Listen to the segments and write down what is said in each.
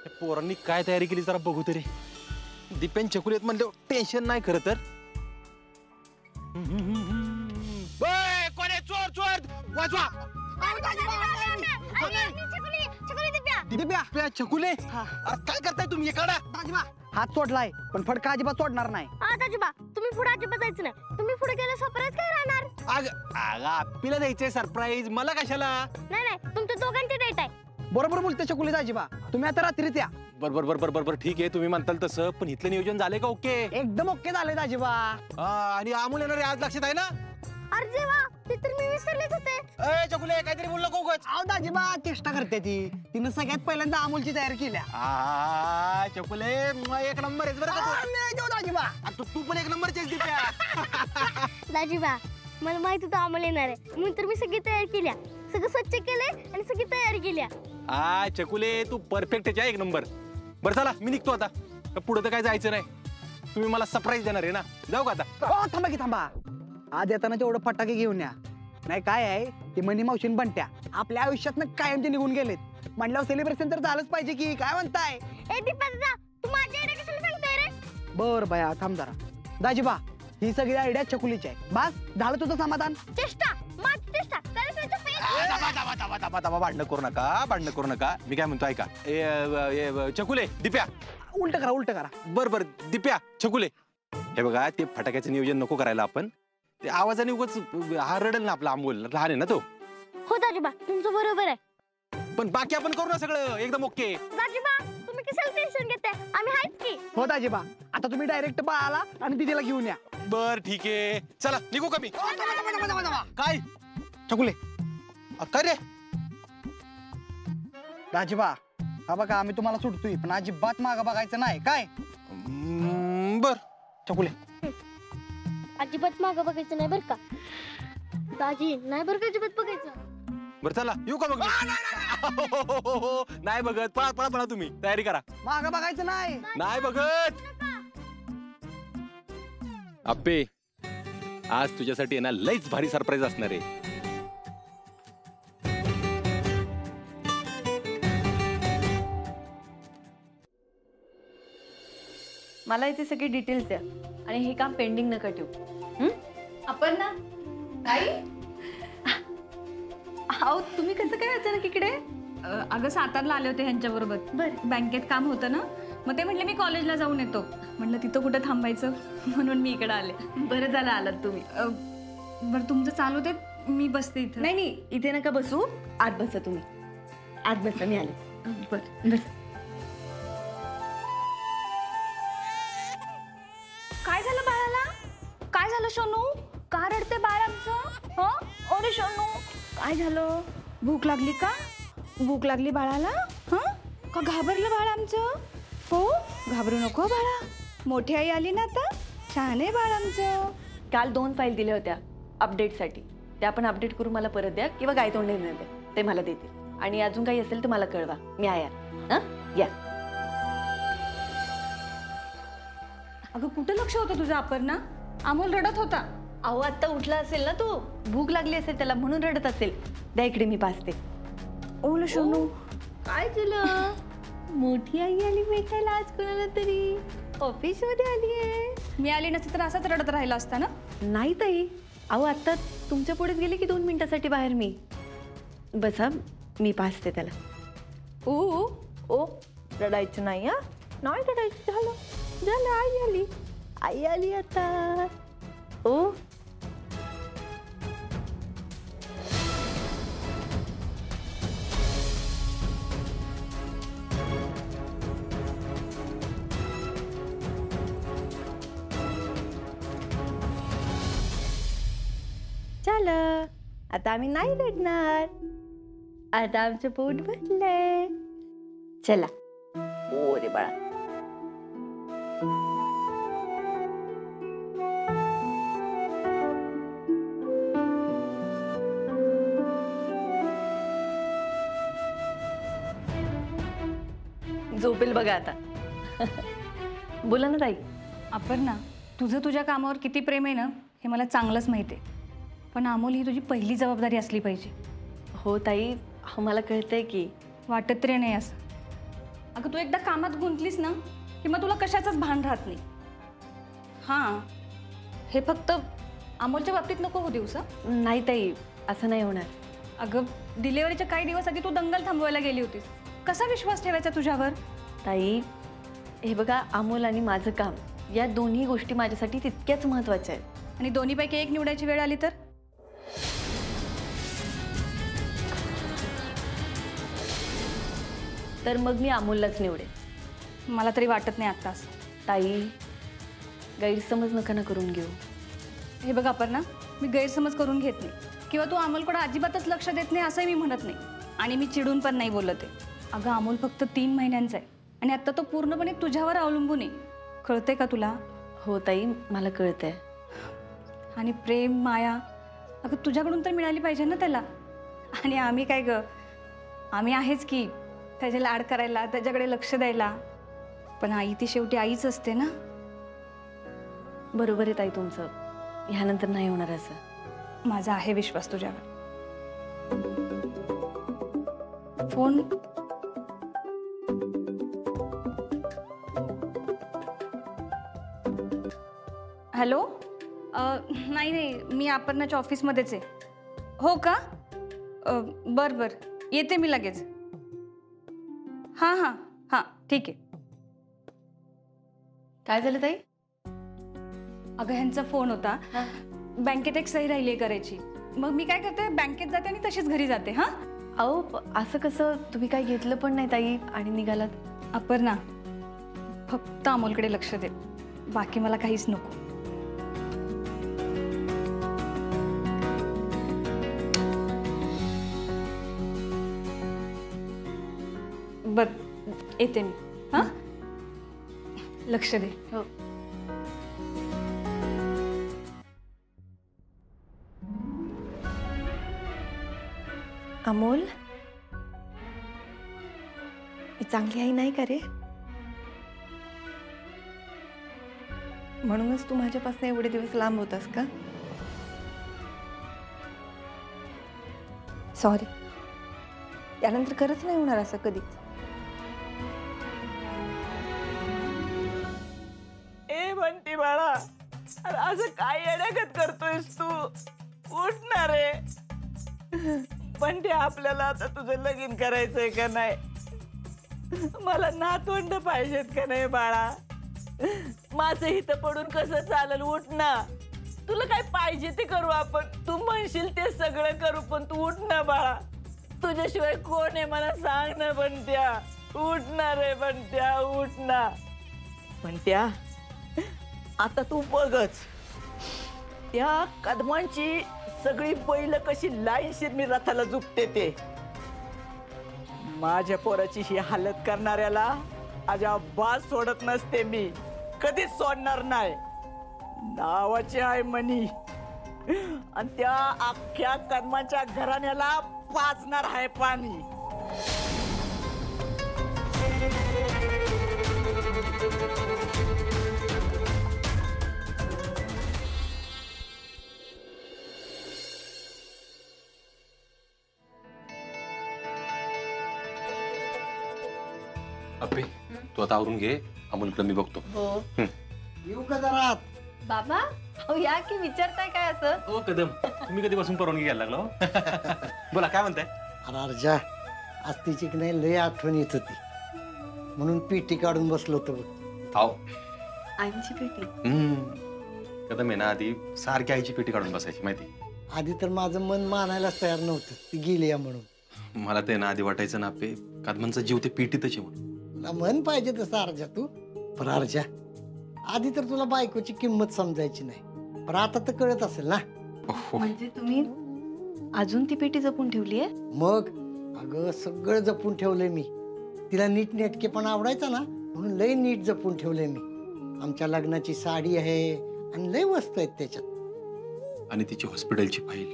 पोरांनी काय तयारी केली जरा बघू तरी. दीपेन चकुलेत म्हणलं टेन्शन नाही खरं तर. कोण आहे? चोर चोर वाजवा. दिप्या चकुले काय करताय तुम्ही? एकाडा दाजीबा हात सोडलाय पण फडका अजिबात सोडणार नाही. दाजीबा तुम्ही पुढे अजिबात जायचं नाही. तुम्ही पुढे गेले सरप्राईज काय राहणार? अग आपल्याला द्यायचंय सरप्राईज. मला कशाला? नाही तुमच्या दोघांची डेट आहे. बरोबर बोलते चकुले दाजीबा. तुम्ही आता रात्रीच या. बरोबर ठीक आहे तुम्ही म्हणताल तसं. पण इथलं नियोजन झालंय का? ओके एकदम ओके झालंय दाजीबा. आणि अमोल येणार आज लक्षात आहे ना? अरे जेव्हा ते तर मी विसरलेच होते. ए चकुले काहीतरी बोल नको उगाच. अहो दाजीबा चेष्टा करते ती. तिनं सगळ्यात पहिल्यांदा अमोलची तयारी केल्या. चकुले एक नंबर आहेस बरं का तू. दाजीबा तू पण एक नंबरचीच दिप्या. दाजीबा मला माहित होतं अमोल येणार आहे म्हणून तर मी सगळी तयारी केल्या. सगळं स्वच्छ केलंय आणि सगळी तयारी केल्या. चकुले तू परफेक्ट आहे एक नंबर. बरं चला मी निघतो आता. पुढे तर काय जायचं नाही. तुम्ही मला सरप्राईज देणार आहे ना? जाऊ का आता? थांबा की थांबा. आज येताना तेवढं फटाके घेऊन या. नाही काय आहे ते मनी मावशीन बनत्या आपल्या आयुष्यातनं कायमचे निघून गेलेत. म्हणल्यावर सेलिब्रेशन तर झालंच पाहिजे की. काय म्हणताय? ए दीपा दादा तू माझी आयडिया कशाला सांगतोय रे? बर बया थांब जरा. दाजीबा ही सगळी आयडिया चकुलीची आहे. बस झालं तुझं समाधान? चेष्टा माझी चेष्टा भांडणं करू नका. मी काय म्हणतो ऐका. चकुले दिप्या उलट करा. बर दिप्या चकुले हे बघा ते फटाक्याचं नियोजन नको करायला आपण. ते आवाजाने उगाच हा रडेल ना आपला अमोल. लहान आहे ना तो. हो दाजीबा तुमचं बरोबर आहे. पण बाकी आपण करू ना सगळं एकदम ओके. दाजीबा तुम्ही कशाला टेन्शन घेताय? आम्ही आहेच की. हो दाजीबा आता तुम्ही डायरेक्ट बाळाला आणि दिदीला घेऊन या. बर ठीक आहे चला निघू का मी? काय चकुले काय रे? दाजीबा हा बघा आम्ही तुम्हाला सुटतोय पण अजिबात मागं बघायचं नाही काय? बर चकुले अजिबात मागं बघायचं नाही बरं का? दाजी नाही बरं का अजिबात बघायचं. बर चला येऊ का मग? नाही बघत. पळा तुम्ही तयारी करा. मागं बघायचं नाही बघत. अप्पे आज तुझ्यासाठी आहे ना लईच भारी सरप्राईज असणार आहे. मला इथे सगळी डिटेल्स द्या आणि हे काम पेंडिंग नका ठेवू. आपण ना ताई अहो तुम्ही कसं काय अचानक इकडे? अगं सातारला आले होते ह्यांच्याबरोबर. बरं बँकेत काम होतं ना मग ते म्हटले मी कॉलेजला जाऊन येतो. म्हटलं तिथं कुठं थांबायचं म्हणून मी इकडे आले. बरं झालं आलात तुम्ही. बरं तुमचं चालू दे मी बसते इथं. नाही इथे नका बसू. आत बसा तुम्ही. आत बसा मी आले. बरं बस. काय झालं बाळाला? काय झालं सोनू? का रडते बाळ आमचं? अरे सोनू काय झालं? भूक लागली का? भूक लागली बाळाला? का घाबरलं बाळ आमचं? हो घाबरू नको बाळा. मोठी आई आली ना आता. छान आहे बाळ आमचं. काल 2 फाईल दिल्या होत्या अपडेटसाठी. त्या पण अपडेट करून मला परत द्या किंवा गायतोंडे द्या. ते मला देतील. आणि अजून काही असेल तर मला कळवा. मी आहे. या. अगं कुठं लक्ष होतं तुझं अपर्णा? अमोल रडत होता. अहो आत्ता उठला असेल ना तो. भूक लागली असेल त्याला म्हणून रडत असेल. द्या इकडे मी पाजते. ओलं सोनू काय झालं? मोठी आई आली भेटायला आज कोणाला तरी. ऑफिस मध्ये आली आहे. मी आली नसती तर असाच रडत राहिला असता ना? नाही ताई. अहो आत्ता तुमच्या पुढेच गेले की 2 मिनिटासाठी बाहेर मी. बसा मी पाजते त्याला. ओ रडायचं नाही. नाही रडायचं. झालं आई आली आता. ओ झालं. आता आम्ही नाही रडणार. आता आमचं पोट भरलंय. चला. ओ रे बाळा. झोपेल बघा आता. बोला ना ताई. अपर्णा तुझं तुझ्या कामावर किती प्रेम आहे ना हे मला चांगलंच माहिती आहे. पण अमोल ही तुझी पहिली जबाबदारी असली पाहिजे. हो ताई मला कळतंय की. वाटत तरी नाही असं. अगं तू एकदा कामात गुंतलीस ना की मग तुला कशाचंच भान राहत नाही. हां, हे फक्त अमोलच्या बाबतीत नको हो दिवसा. नाही ताई, असं नाही होणार. अगं डिलेव्हरीच्या काही दिवस आधी तू दंगल थांबवायला गेली होतीस. कसा विश्वास ठेवायचा तुझ्यावर? ताई, हे बघा, अमोल आणि माझं काम या दोन्ही गोष्टी माझ्यासाठी तितक्याच महत्त्वाच्या आहेत. आणि दोन्हीपैकी एक निवडायची वेळ आली तर? तर मग मी अमोललाच निवडेन. मला तरी वाटत नाही आत्ताच. ताई, गैरसमज नका ना करून घेऊ. हे बघ अपर्णा, मी गैरसमज करून घेत नाही किंवा तू अमोलकडे अजिबातच लक्ष देत नाही असंही मी म्हणत नाही. आणि मी चिडून पण नाही बोलत आहे. अगं अमोल फक्त 3 महिन्यांचा आहे आणि आता तो पूर्णपणे तुझ्यावर अवलंबून आहे. कळतंय का तुला? हो ताई, मला कळतंय. आणि प्रेम माया अगं तुझ्याकडून तर मिळाली पाहिजे ना त्याला. आणि आम्ही काय ग, आम्ही आहेच की त्याचे लाड करायला, त्याच्याकडे लक्ष द्यायला. पण आई ती शेवटी आईच असते ना. बरोबर आहे ताई तुमचं. ह्यानंतर नाही होणार असं. माझा आहे विश्वास तुझ्यावर. Phone hello. नाही नाही, मी अपर्णाच्या ऑफिसमध्येच आहे. हो का? बरं बरं, येते मी लगेच. हां हां हां, ठीक आहे. काय झालं ताई? अगं ह्यांचा फोन होता. बँकेत एक सही राहिली आहे करायची. मग मी काय करते, बँकेत जाते आणि तशीच घरी जाते. हां. अहो, असं कसं? तुम्ही काय घेतलं पण नाही ताई आणि निघालात? अपर्णा, फक्त अमोलकडे लक्ष दे, बाकी मला काहीच नको. बर, येते मी. हां, लक्ष दे. हो. अमोल, ही चांगली आई नाही का रे? म्हणूनच तू माझ्यापासून एवढे दिवस लांब होतास का? सॉरी, त्यानंतर खरंच नाही होणार असं कधीच. ए बंटी बाळा, अरे असं काय येड्यागत करतोयस तू? उठ ना रे. बंटी, आपल्याला आता तुझं लगीन करायचंय का नाही? मला नातवंड पाहिजेत का नाही बाळा? माझं हिथं पडून कसं चालेल? उठ ना. तुला काय पाहिजे ते करू आपण. तू म्हणशील ते सगळं करू, पण तू उठ ना बाळा. तुझ्याशिवाय कोण आहे मला सांग ना बंट्या. उठ ना रे बंट्या, उठ ना. बंट्या, आता तू बघच, त्या कदमांची सगळी बैल कशी लाईनशीर मी रथाला झुकते ते. माझ्या पोराची ही हालत करणाऱ्याला अजिबात सोडत नसते मी. कधीच सोडणार नाही. नावाची आहे मनी, आणि त्या अख्ख्या कदमांच्या घराण्याला पाजणार आहे पाणी. अप्पे, तू आता आवरून घे. अमोलकडे मी बघतो. येऊ का जरा? बाबा, अहो या की, विचारताय काय असं? ओ कदम, तुम्ही कधीपासून परवानगी घ्यायला लागला हो? बोला, काय म्हणताय? अरे अर्जा, आज तिची की नाही लय आठवण येत होती, म्हणून पेटी काढून बसलो होतो बघ. आओ. आईची पेटी? कदम आहे ना, आधी सारखी आईची पेटी काढून बसायची माहिती. आधी तर माझं मन मानायलाच तयार नव्हतं ती गेली या म्हणून. मला ते ना आधी वाटायचं ना अप्पे, कदमांचा जीव ते पेटीतच आहे म्हणून. तुला मन पाहिजे तसं अर्जा तू. पण अर्जा, आधी तर तुला बायकोची किंमत समजायची नाही, पण आता तर कळत असेल ना. म्हणजे तुम्ही अजून ती पेटी जपून ठेवली आहे? मग अगं सगळं जपून ठेवलंय मी. तिला नीट नेटकेपण आवडायचा ना, म्हणून लय नीट जपून ठेवलंय मी. आमच्या लग्नाची साडी आहे आणि लय वस्तू आहेत त्याच्यात. आणि तिची हॉस्पिटलची फाईल.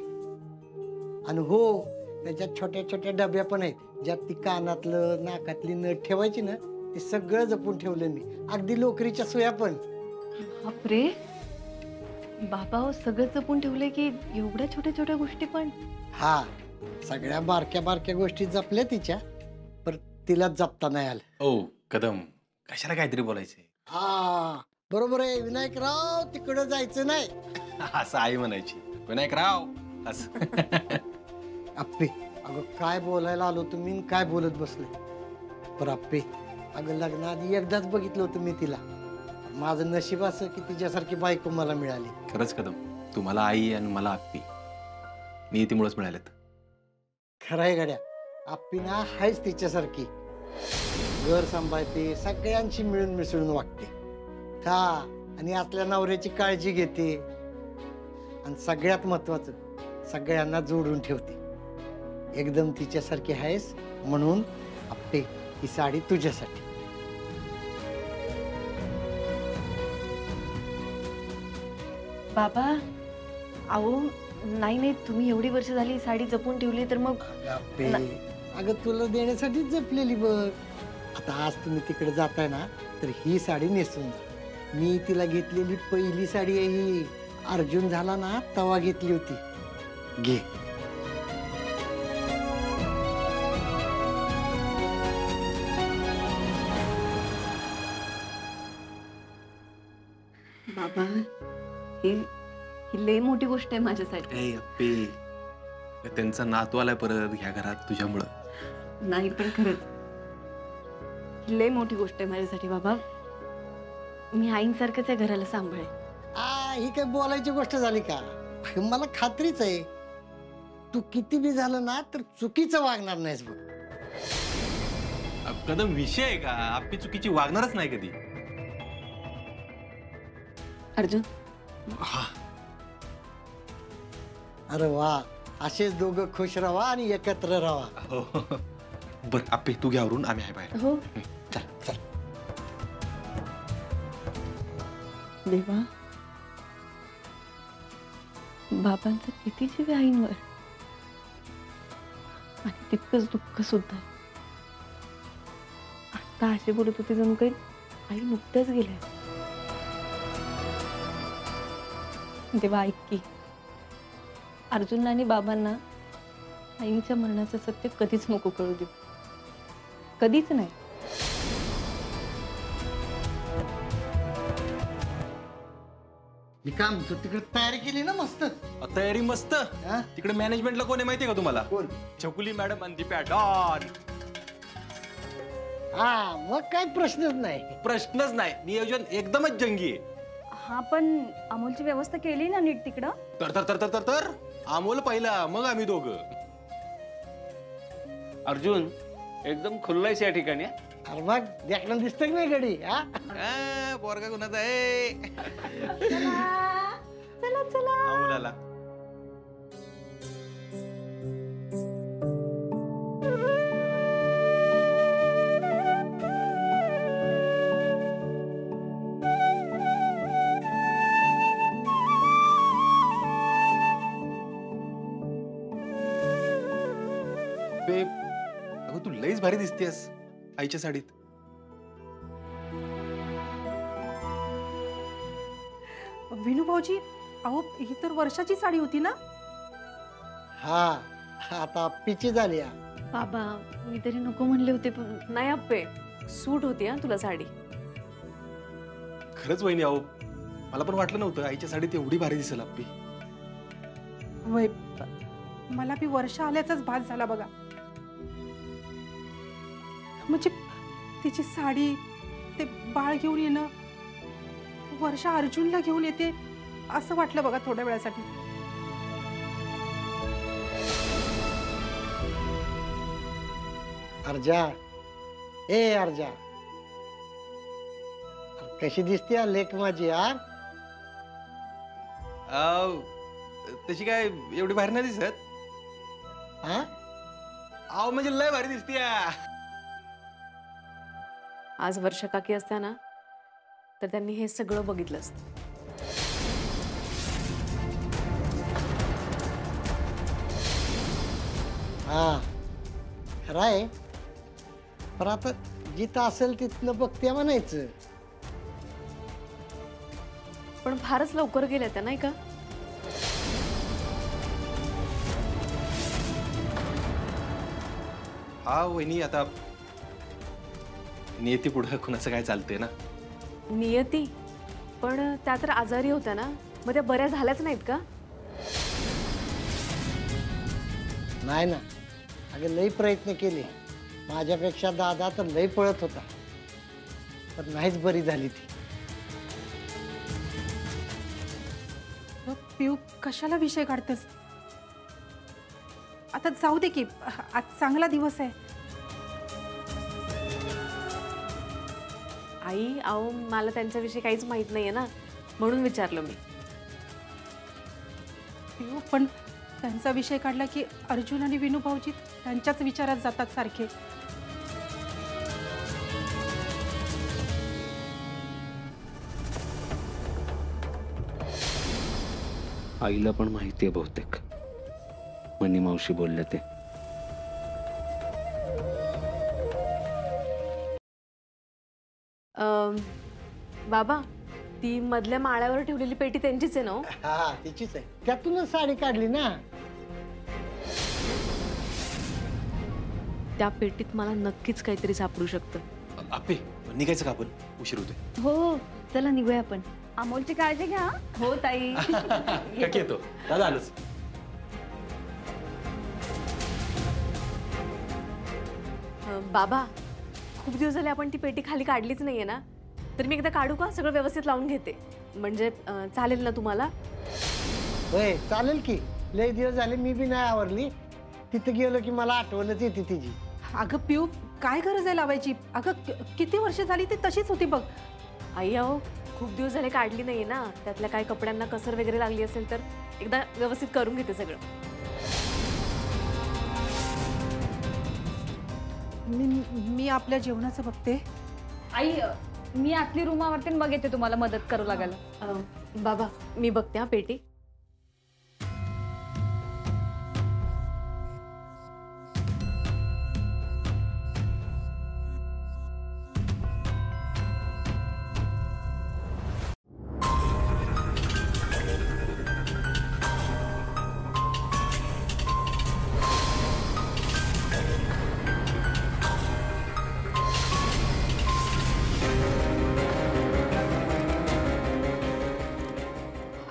आणि हो, त्याच्यात छोट्या छोट्या डब्या पण आहेत, ज्यात ती कानातलं नाकातली नथ ठेवायची ना, ते सगळं जपून ठेवलंय मी. अगदी लोकरीच्या सुया पण. बापरे बाबा, हो सगळं जपून ठेवलंय की एवढ्या छोट्या छोट्या गोष्टी पण? हा, सगळ्या बारक्या बारक्या गोष्टी जपल्या तिच्या. पर तिलाच जपता नाही आलं. ओ कदम, कशाला काहीतरी बोलायचंय? हा बरोबर आहे विनायकराव, तिकडं जायचं नाही. असं आई म्हणायची, विनायकराव असं. आप्पे, अगं काय बोलायला आलो तुम्ही आणि काय बोलत बसले. पर आप्पे, अगं लग्नाआधी एकदाच बघितलं होतं मी तिला. माझं नशीब असं की तिच्यासारखी बायको मला मिळाली. खरंच कदम, तुम्हाला आई आणि मला आप्पी नियतीमुळेच मिळालेत. खरंय गड्या, आप्पी ना हायच तिच्यासारखी. घर सांभाळते, सगळ्यांशी मिळून मिसळून वागते. हा, आणि आपल्या नवऱ्याची काळजी घेते, आणि सगळ्यात महत्वाचं सगळ्यांना जोडून ठेवते. एकदम तिच्यासारखी आहेस म्हणून आप्पे, ही साडी तुझ्यासाठी. बाबा, अहो नाही नाही, तुम्ही एवढी वर्ष झाली साडी जपून ठेवली तर मग आप्पे, अगं तुला देण्यासाठीच जपलेली बघ. आता आज तुम्ही तिकडे जाताय ना, तर ही साडी नेसून जा. मी तिला घेतलेली पहिली साडी आहे ही. अर्जुन झाला ना तवा घेतली होती. घे. बाबा, ही ही लय मोठी गोष्ट आहे माझ्यासाठी. ए अप्पे, त्यांचा नातू आलाय परत ह्या घरात तुझ्यामुळं. नाही पण खरंच ही लय मोठी गोष्ट आहे माझ्यासाठी बाबा. मी आईंसारखंच या घराला सांभाळे. ही काय बोलायची गोष्ट झाली का? मला खात्रीच आहे तू किती बी झालं ना तर चुकीचं वागणार नाहीस बघ. कदम, विषय आहे का? आप्पी चुकीची वागणारच नाही कधी. अर्जुन, हा, अरे वा, असेच दोघं खुश राहा आणि एकत्र राहा. हो. बर आप्पे, तू घ्यावरून, आम्ही आहे बाहेर. हो चल चल. देवा, बाबांचं किती जीव आहे आईंवर, आणि तितकंच दुःख सुद्धा. आता असे बोलत होते जणू काही आई नुकत्याच गेल्या. देवा ऐक की, अर्जुनला आणि बाबांना आईंच्या मरणाचं सत्य कधीच नको कळू दे. कधीच नाही. मी काम तू तिकडे तयारी केली ना मस्त. तयारी मस्त. हा? तिकडे मॅनेजमेंटला कोण आहे माहितीये का तुम्हाला? कोण? छकुली मॅडम आणि दीप्या डॉन. हा, मग काय प्रश्नच नाही. प्रश्नच नाही, नियोजन एकदमच जंगी आहे. हा, पण अमोलची व्यवस्था केली ना नीट तिकडं? तर तर तर तर तर तर अमोल पहिला, मग आम्ही दोघं. अर्जुन एकदम खुल्लायस या ठिकाणी. अरे मग देखणं दिसतं की नाही गडी? हा, पोरगा कुणाचा आहे? चला चला. अमोलाला. अगं तू लईच भारी दिसतेस आईच्या साडीत. विनू भाऊजी, अहो ही तर वर्षाची साडी होती ना? हा, आता पिची झाली. बाबा, मी तरी नको म्हणले होते पण नाही अप्पे, सूट होती हा तुला साडी. खरंच वहिनी, अहो मला पण वाटलं नव्हतं आईच्या साडीत एवढी भारी दिसेल आप्पी. वय, मला बी वर्ष आल्याचाच भास झाला बघा. म्हणजे तिची साडी, ते बाळ घेऊन येणं, वर्षा अर्जुनला घेऊन येते असं वाटलं बघा थोड्या वेळासाठी. अर्जा, ए अर्जा, कशी दिसते लेक माझी? तशी काय एवढी भारी नाही दिसत. हा, अहो म्हणजे लय भारी दिसते. आज वर्षा काकी असत्या ना तर त्यांनी हे सगळं बघितलं असतं. हा, खरं आहे. पण आता जिथं असेल तिथनं बघते म्हणायचं. पण फारच लवकर गेल्या त्या, नाही का? हा वहिनी, आता नियती पुढं कुणाचं काय चालतंय ना. नियती पण त्या तर आजारी होत्या ना, मग त्या बऱ्या झाल्याच नाहीत का? नाही ना, अगं लई प्रयत्न केले. माझ्यापेक्षा दादा तर लई पळत होता, पण नाहीच बरी झाली ती. पिऊ कशाला विषय काढतेस? आता जाऊ दे की, आज चांगला दिवस आहे. आई अहो मला त्यांच्याविषयी काहीच माहित नाहीये ना, म्हणून विचारलं मी. पिऊ पण त्यांचा विषय काढला की अर्जुन आणि विनू भाऊजी त्यांच्याच विचारात जातात सारखे. आईला पण माहिती आहे बहुतेक मनी मावशी बोलले ते. बाबा ती मधल्या माळ्यावर ठेवलेली पेटी त्यांचीच आहे ना हो? हा तिचीच आहे. त्यातूनच साडी काढली ना. त्या पेटीत मला नक्कीच काहीतरी सापडू शकतं. आपे निघायचं का आपण? उशीर होतोय. हो चला निघूया आपण. अमोलची काळजी घ्या. हो ताई. काकी येतो. दादा आलोच. बाबा खूप दिवस झाले आपण ती पेटी खाली काढलीच नाहीये ना, तर मी एकदा काढू का? सगळं व्यवस्थित लावून घेते, म्हणजे चालेल ना तुम्हाला? होय चालेल की. लय दिवस झाले मी बी नाही आवरली. तिथं गेलो की मला आठवणच येते तिची. अगं पिऊ काय गरज आहे लावायची? अगं किती वर्ष झाली ती तशीच होती बघ. आई अहो खूप दिवस झाले काढली नाहीये ना, त्यातल्या काही कपड्यांना कसर वगैरे लागली असेल तर एकदा व्यवस्थित करून घेते सगळं. मी आपल्या जेवणाचं बघते. आई मी आतली रूमावरती मग येते तुम्हाला मदत करू लागायला. बाबा मी बघते हा पेटी.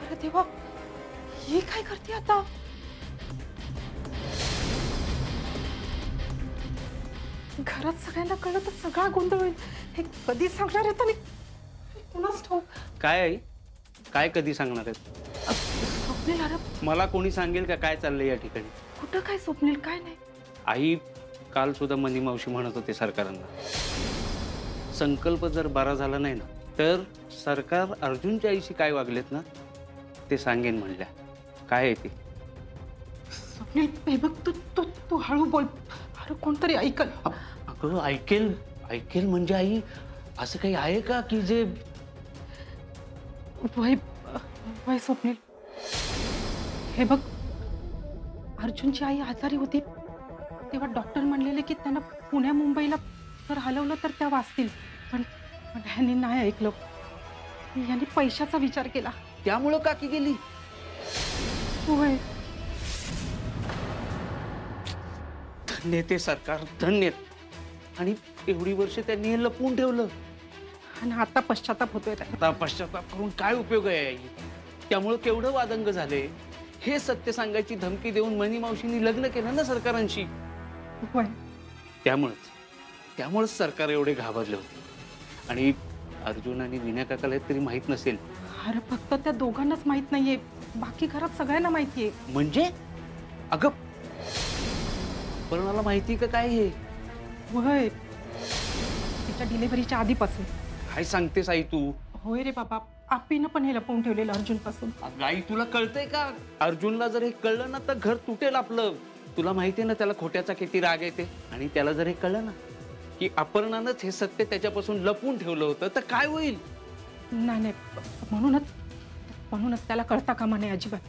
अरे देवा, ही काय करते आता? घरात सगळ्यांना कळलं तर सगळा गोंधळ होईल. हे कधी सांगणार आहेत आणि कुणाच ठाऊक. काय आई, काय कधी सांगणार आहेत? स्वप्नील, अरे मला कोणी सांगेल का काय चाललंय या ठिकाणी? कुठं काय स्वप्नील, काय नाही. आई काल सुद्धा मनी मावशी म्हणत होते सरकारांना, संकल्प जर बरा झाला नाही ना तर सरकार अर्जुनच्या आईशी काय वागलेत ना ते सांगेन म्हणल्या. काय आहे ते? स्वप्नील हे बघ, तू तू तू हळू बोल. अरे कोणतरी ऐकल. अगं ऐकेल ऐकेल म्हणजे आई असं काही आहे का की जे? वय वय स्वप्नील, हे बघ, अर्जुनची आई आजारी होती तेव्हा डॉक्टर म्हणलेले की त्यांना पुण्या मुंबईला जर हलवलं तर त्या वाचतील, पण ह्यांनी नाही ऐकलं. यांनी पैशाचा विचार केला. त्यामुळं काकी गेली. होय. धन्य ते सरकार, धन्य. आणि एवढी वर्ष त्यांनी हे लपवून ठेवलं आणि आता पश्चाताप होतोय त्याला. आता पश्चाताप करून काय उपयोग आहे आई? त्यामुळं केवढं वादंग झाले. हे सत्य सांगायची धमकी देऊन मनी मावशींनी लग्न केलं ना सरकारांशी. होय. त्यामुळेच सरकार एवढे घाबरले होते. आणि अर्जुन आणि विनय काकाला तरी माहित नसेल. अरे फक्त त्या दोघांनाच माहित नाहीये, बाकी घरात सगळ्यांना माहितीये. म्हणजे अगं पण मला माहिती का काय हे? होय, तिच्या डिलिव्हरीच्या आधीपासून. काय सांगतेस आई तू? होय रे बाबा, आपीनं पण हे लपवून ठेवलेलं अर्जुन पासून. आई तुला कळतंय का? अर्जुनला जर हे कळलं ना तर घर तुटेल आपलं. तुला माहितीये ना त्याला खोट्याचा किती राग येते. आणि त्याला जर हे कळलं ना की अपर्णानंच हे सत्य त्याच्यापासून लपवून ठेवलं होतं तर काय होईल? नाही नाही, म्हणूनच त्याला कळता कामा नाही अजिबात.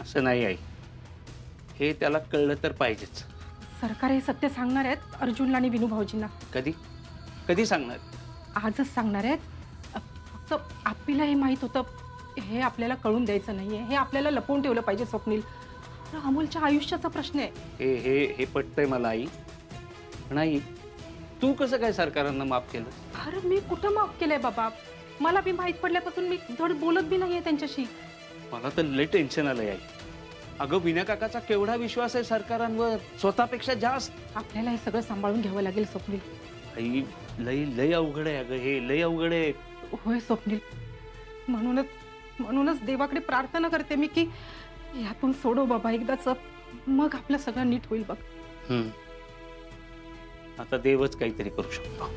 असं नाही आई, हे त्याला कळलं तर पाहिजेच. सरकार हे सत्य सांगणार आहेत अर्जुनला आणि विनू भाऊजींना. कधी कधी सांगणार? आजच सांगणार आहेत. फक्त आपल्याला हे माहित होतं, हे आपल्याला कळून द्यायचं नाहीये, हे आपल्याला लपवून ठेवलं पाहिजे स्वप्नील. अमोलच्या आयुष्याचा प्रश्न आहे. हे हे हे पटतंय मला आई. पण आई तू कसं काय सरकारांना माफ केलं? अरे मी कुठं माफ केलंय बाबा, मला बी माहीत पडल्यापासून मी धड बोलत बी नाहीये त्यांच्याशी. मला तर लय टेन्शन आलंय आई. अगं विना काकाचा केवढा विश्वास आहे सरकारांवर, स्वतःपेक्षा जास्त. आपल्याला हे सगळं सांभाळून घ्यावं लागेल स्वप्नील. आई लय लय अवघड आहे अगं, हे लय अवघड आहे. होय स्वप्नील, म्हणूनच देवाकडे प्रार्थना करते मी की यातून सोडव बाबा एकदाच, मग आपलं सगळं नीट होईल बघ. आता देवच काहीतरी करू शकतो.